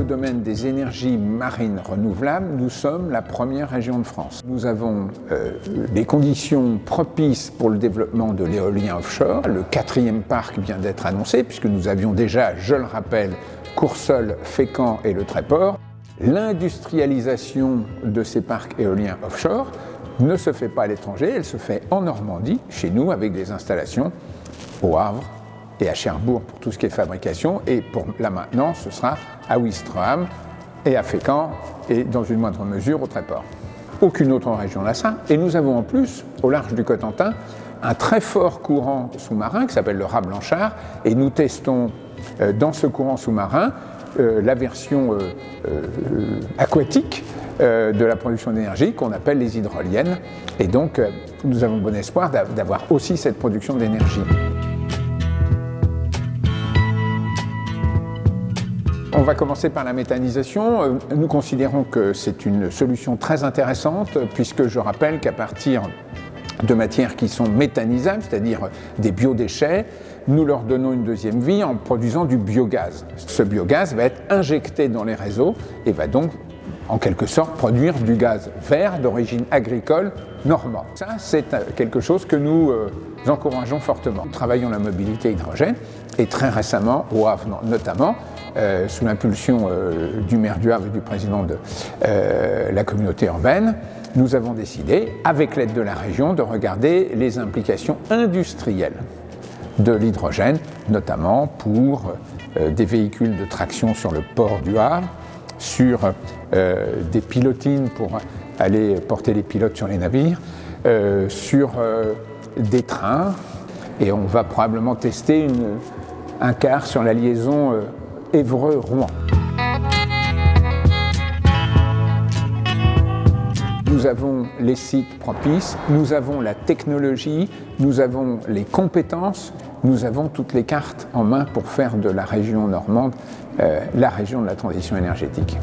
domaine des énergies marines renouvelables, nous sommes la première région de France. Nous avons des conditions propices pour le développement de l'éolien offshore. Le 4e parc vient d'être annoncé, puisque nous avions déjà, je le rappelle, Courseulles, Fécamp et le Tréport. L'industrialisation de ces parcs éoliens offshore ne se fait pas à l'étranger, elle se fait en Normandie, chez nous, avec des installations au Havre et à Cherbourg pour tout ce qui est fabrication, et pour la maintenance, ce sera à Ouistreham et à Fécamp, et dans une moindre mesure au Tréport. Aucune autre région n'a ça, et nous avons en plus, au large du Cotentin, un très fort courant sous-marin qui s'appelle le raz Blanchard, et nous testons dans ce courant sous-marin la version aquatique de la production d'énergie qu'on appelle les hydroliennes, et donc nous avons bon espoir d'avoir aussi cette production d'énergie. On va commencer par la méthanisation. Nous considérons que c'est une solution très intéressante, puisque je rappelle qu'à partir de matières qui sont méthanisables, c'est-à-dire des biodéchets, nous leur donnons une deuxième vie en produisant du biogaz. Ce biogaz va être injecté dans les réseaux et va donc, en quelque sorte, produire du gaz vert d'origine agricole normand. Ça, c'est quelque chose que nous encourageons fortement. Nous travaillons la mobilité hydrogène et très récemment, au Havre notamment, sous l'impulsion du maire du Havre et du président de la communauté urbaine, nous avons décidé, avec l'aide de la région, de regarder les implications industrielles de l'hydrogène, notamment pour des véhicules de traction sur le port du Havre, sur des pilotines pour aller porter les pilotes sur les navires, sur des trains, et on va probablement tester un quart sur la liaison Évreux-Rouen. Nous avons les sites propices, nous avons la technologie, nous avons les compétences, nous avons toutes les cartes en main pour faire de la région normande la région de la transition énergétique.